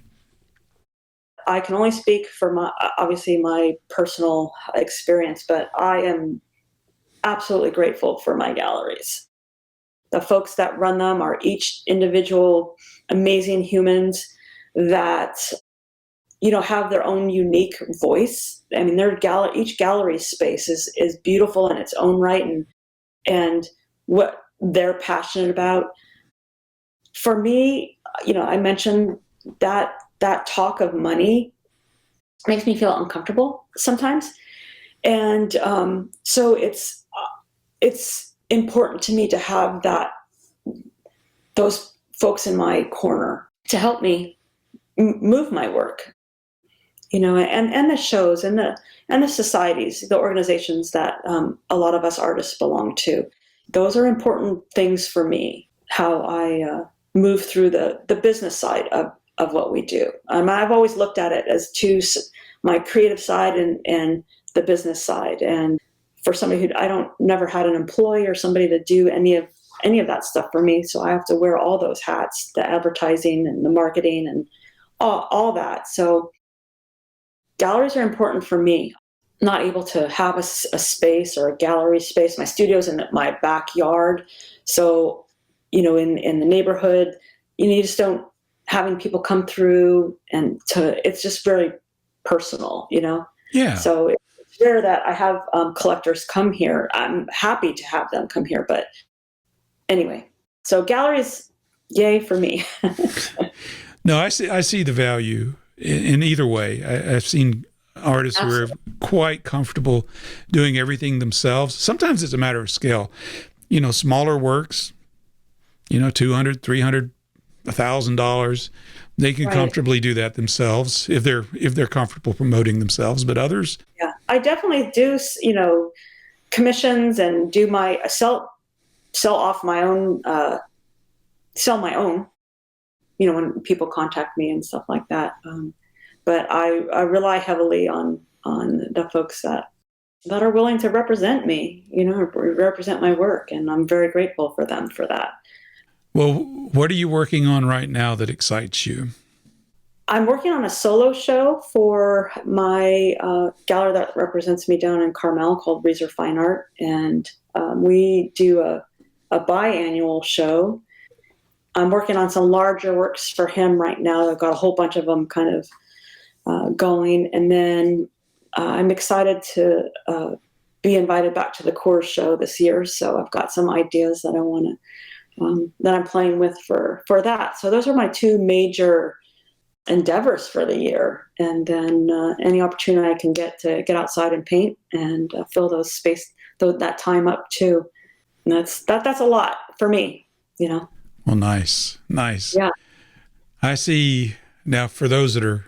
I can only speak for my personal experience, but I am absolutely grateful for my galleries. The folks that run them are each individual amazing humans that, have their own unique voice. I mean, each gallery space is beautiful in its own right, and what they're passionate about. For me, I mentioned that talk of money makes me feel uncomfortable sometimes. And so it's important to me to have those folks in my corner to help me move my work, and the shows and the societies, the organizations that a lot of us artists belong to. Those are important things for me, how I move through the business side of what we do. I've always looked at it as my creative side and the business side. And for somebody who never had an employee or somebody to do any of that stuff for me, so I have to wear all those hats, the advertising and the marketing and all that. So galleries are important for me. Not able to have a space or a gallery space. My studio's in my backyard. So, in the neighborhood, you just don't, having people come through it's just very personal, Yeah. So it's rare that I have collectors come here. I'm happy to have them come here. But anyway, so galleries, yay for me. No, I see the value in either way. I've seen artists Absolutely. Who are quite comfortable doing everything themselves. Sometimes it's a matter of scale. Smaller works, $200, $300, $1,000, they can comfortably do that themselves if they're comfortable promoting themselves. But others, yeah, I definitely do. Commissions and do sell off my own, sell my own. When people contact me and stuff like that. But I rely heavily on the folks that are willing to represent me, represent my work, and I'm very grateful for them for that. Well, what are you working on right now that excites you? I'm working on a solo show for my gallery that represents me down in Carmel called Fine Art, and we do a biannual show. I'm working on some larger works for him right now. I've got a whole bunch of them kind of going. And then I'm excited to be invited back to the Coors show this year. So I've got some ideas that I want to, that I'm playing with for that. So those are my two major endeavors for the year. And then any opportunity I can get to get outside and paint and fill those space, that time up too. And that's a lot for me, Well, nice. Yeah. I see now, for those that are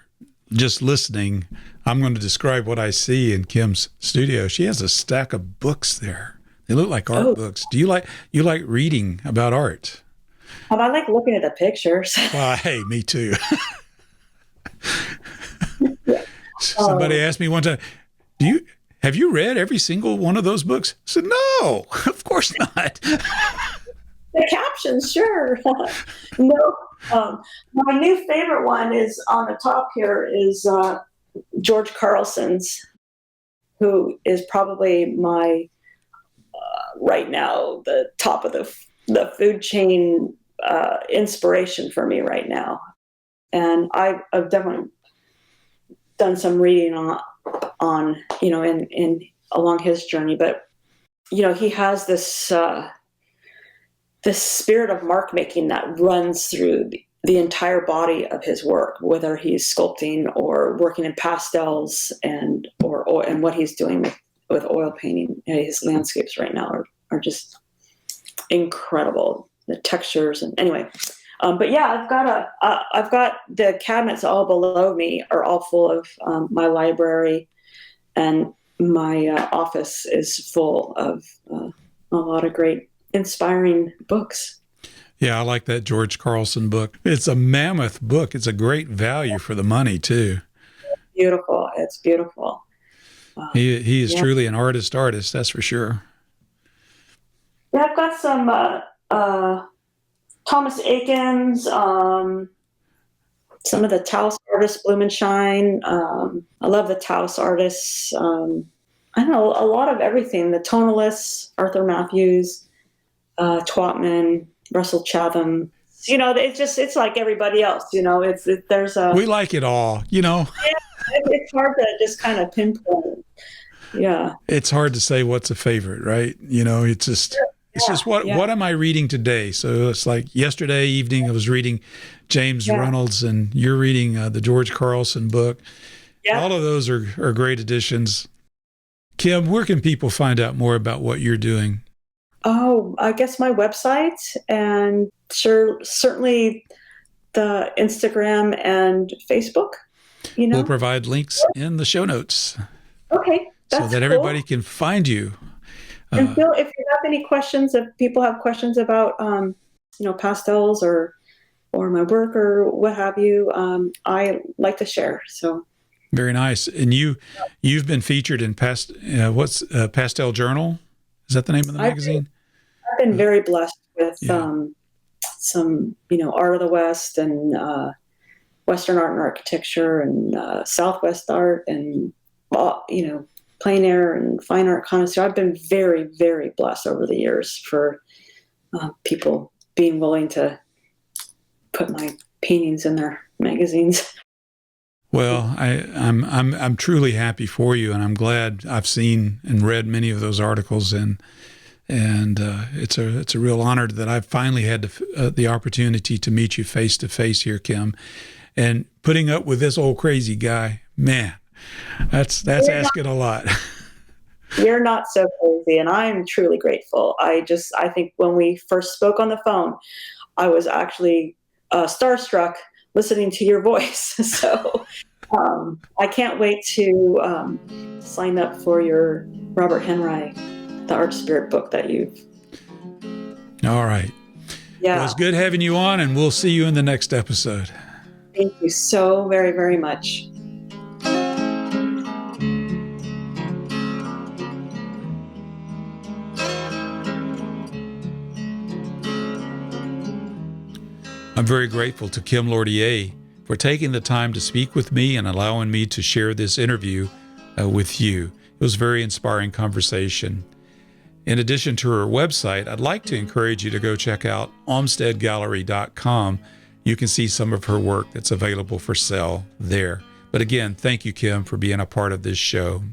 just listening, I'm going to describe what I see in Kim's studio. She has a stack of books there. They look like art books. Do you like reading about art? I like looking at the pictures. Well, hey, me too. Somebody asked me one time, have you read every single one of those books? I said, no, of course not. The captions, sure. No. My new favorite one is on the top here is George Carlson's, who is probably my, right now, the top of the food chain inspiration for me right now. And I've definitely done some reading on in along his journey, but he has this spirit of mark making that runs through the entire body of his work, whether he's sculpting or working in pastels and what he's doing with oil painting. His landscapes right now are just incredible. The textures and anyway. But yeah, I've got the cabinets all below me are all full of my library, and my office is full of a lot of great, inspiring books. Yeah, I like that George Carlson book. It's a mammoth book. It's a great value for the money too. Beautiful. It's beautiful. He is truly an artist, that's for sure. Yeah, I've got some Thomas Aikens, some of the Taos artists, Bloom and Shine. I love the Taos artists. I don't know, a lot of everything. The tonalists, Arthur Matthews, Twatman, Russell Chatham. It's like everybody else. We like it all. Yeah, it's hard to just kind of pinpoint. Yeah, it's hard to say what's a favorite, right? It's just. Yeah. It's just what am I reading today? So it's like yesterday evening I was reading James Reynolds, and you're reading the George Carlson book. Yeah. All of those are great additions. Kim, where can people find out more about what you're doing? Oh, I guess my website, and certainly the Instagram and Facebook. We'll provide links in the show notes. Okay, that's so that everybody can find you. And Phil, if you have any questions, if people have questions about, pastels or my work or what have you, I like to share. So very nice. And you've been featured in Pastel Journal? Is that the name of the magazine? I've been very blessed with some, Art of the West and Western Art and Architecture and Southwest Art and PleinAir and Fine Art Connoisseur. I've been very, very blessed over the years for people being willing to put my paintings in their magazines. Well, I'm truly happy for you, and I'm glad I've seen and read many of those articles, and it's a real honor that I've finally had the opportunity to meet you face to face here, Kim, and putting up with this old crazy guy, man. That's asking a lot. You're not so crazy, and I'm truly grateful. I think when we first spoke on the phone, I was actually starstruck listening to your voice. So I can't wait to sign up for your Robert Henry, the Art Spirit book that you've. All right. Yeah. Well, it's good having you on, and we'll see you in the next episode. Thank you so very, very much. I'm very grateful to Kim Lordier for taking the time to speak with me and allowing me to share this interview with you. It was a very inspiring conversation. In addition to her website, I'd like to encourage you to go check out olmstedgallery.com. You can see some of her work that's available for sale there. But again, thank you, Kim, for being a part of this show.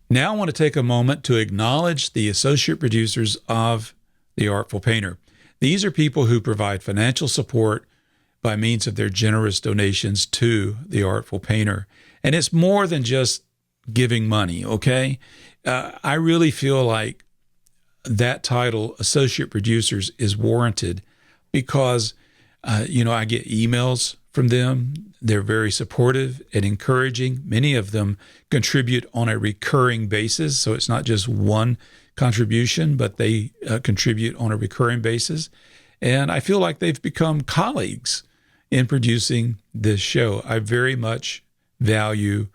Now I want to take a moment to acknowledge the associate producers of The Artful Painter. These are people who provide financial support by means of their generous donations to The Artful Painter. And it's more than just giving money, okay? I really feel like that title, associate producers, is warranted because, I get emails from them. They're very supportive and encouraging. Many of them contribute on a recurring basis. So it's not just one contribution, but they contribute on a recurring basis. And I feel like they've become colleagues in producing this show. I very much value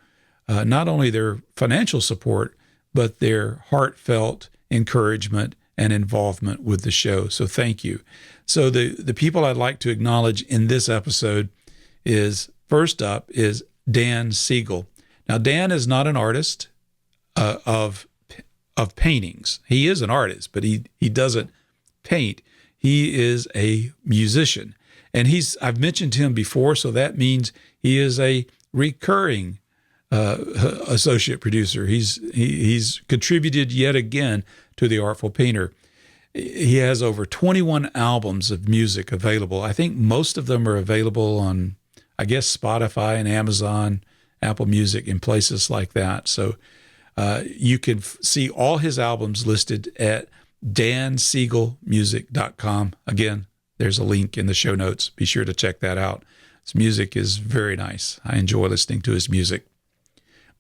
not only their financial support, but their heartfelt encouragement and involvement with the show. So thank you. So the people I'd like to acknowledge in this episode is, first up is Dan Siegel. Now, Dan is not an artist of paintings. He is an artist, but he doesn't paint. He is a musician. And I've mentioned him before, so that means he is a recurring associate producer. He's contributed yet again to The Artful Painter. He has over 21 albums of music available. I think most of them are available on, I guess, Spotify and Amazon, Apple Music, and places like that. So you can see all his albums listed at dansiegelmusic.com. Again, there's a link in the show notes. Be sure to check that out. His music is very nice. I enjoy listening to his music.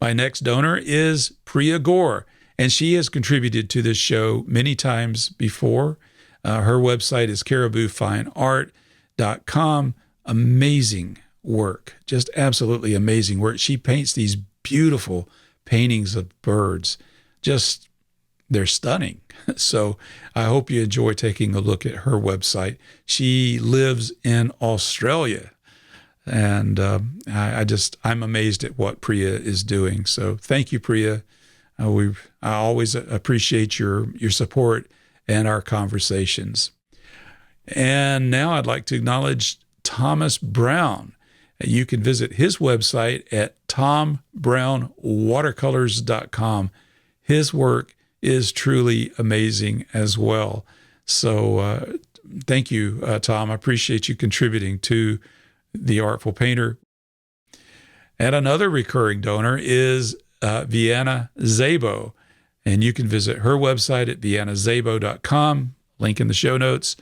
My next donor is Priya Gore, and she has contributed to this show many times before. Her website is cariboufineart.com. Amazing work, just absolutely amazing work. She paints these beautiful paintings of birds. Just, they're stunning. So I hope you enjoy taking a look at her website. She lives in Australia. And I'm amazed at what Priya is doing. So thank you, Priya. I always appreciate your support and our conversations. And now I'd like to acknowledge Thomas Brown. You can visit his website at tombrownwatercolors.com. His work is truly amazing as well. So thank you, Tom. I appreciate you contributing to The Artful Painter. And another recurring donor is Vienna Zabo. And you can visit her website at viennazabo.com, link in the show notes.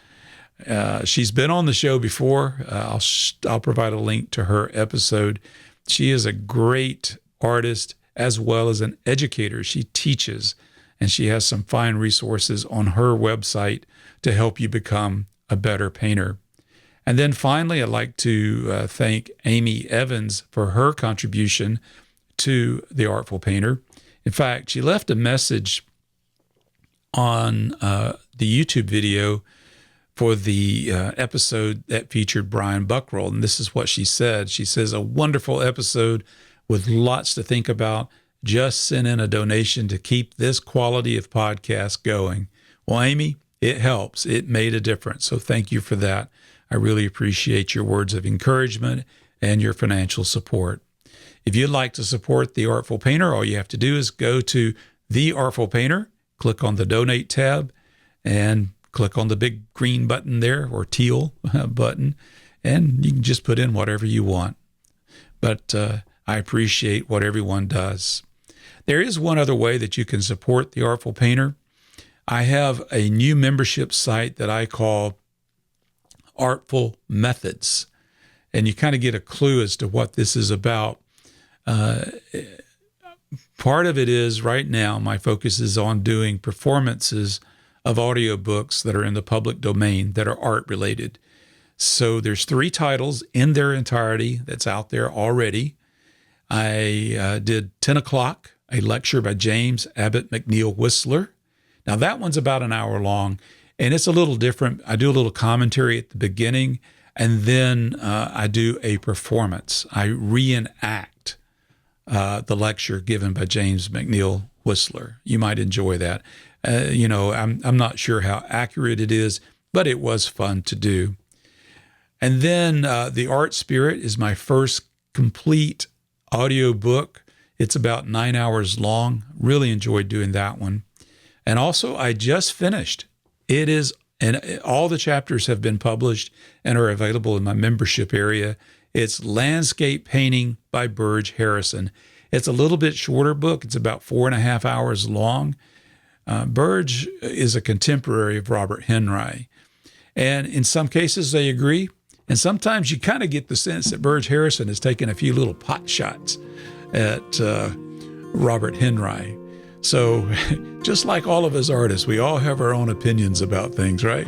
She's been on the show before. I'll provide a link to her episode. She is a great artist as well as an educator. She teaches, and she has some fine resources on her website to help you become a better painter. And then finally, I'd like to thank Amy Evans for her contribution to The Artful Painter. In fact, she left a message on the YouTube video for the episode that featured Brian Buckroll. And this is what she said. She says, "A wonderful episode with lots to think about. Just sent in a donation to keep this quality of podcast going." Well, Amy, it helps. It made a difference. So thank you for that. I really appreciate your words of encouragement and your financial support. If you'd like to support The Artful Painter, all you have to do is go to The Artful Painter, click on the Donate tab, and click on the big green button there, or teal button, and you can just put in whatever you want. But I appreciate what everyone does. There is one other way that you can support The Artful Painter. I have a new membership site that I call Artful Methods, and you kind of get a clue as to what this is about. Part of it is, right now, my focus is on doing performances of audiobooks that are in the public domain that are art related. So there's 3 titles in their entirety that's out there already. I did 10 o'clock, a lecture by James Abbott McNeill Whistler. Now that one's about an hour long, and it's a little different. I do a little commentary at the beginning, and then I do a performance. I reenact the lecture given by James McNeill Whistler. You might enjoy that. I'm not sure how accurate it is, but it was fun to do. And then The Art Spirit is my first complete audio book. It's about 9 hours long. Really enjoyed doing that one. And also, I just finished. And all the chapters have been published and are available in my membership area. It's Landscape Painting by Burge Harrison. It's a little bit shorter book. It's about 4.5 hours long. Burge is a contemporary of Robert Henry. And in some cases, they agree. And sometimes you kind of get the sense that Burge Harrison has taken a few little pot shots at Robert Henry. So just like all of us artists, we all have our own opinions about things, right?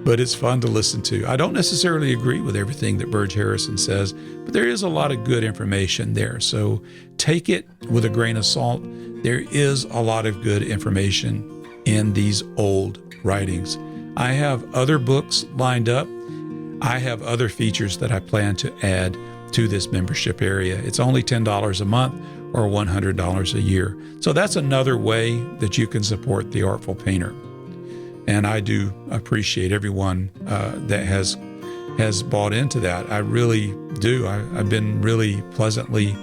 But it's fun to listen to. I don't necessarily agree with everything that Burge Harrison says, but there is a lot of good information there. So take it with a grain of salt. There is a lot of good information in these old writings. I have other books lined up. I have other features that I plan to add to this membership area. It's only $10 a month or $100 a year. So that's another way that you can support the Artful Painter. And I do appreciate everyone that has bought into that. I really do. I've been really pleasantly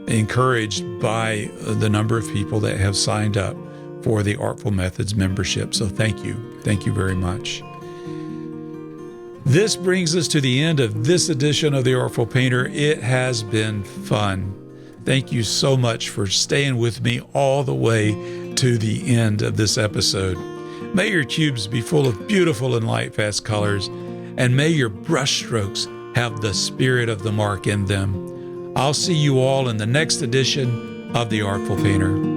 encouraged by the number of people that have signed up for the Artful Methods membership. So thank you. Thank you very much. This brings us to the end of this edition of The Artful Painter. It has been fun. Thank you so much for staying with me all the way to the end of this episode. May your tubes be full of beautiful and light, fast colors, and may your brush strokes have the spirit of the mark in them. I'll see you all in the next edition of The Artful Painter.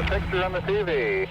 Picture on the TV.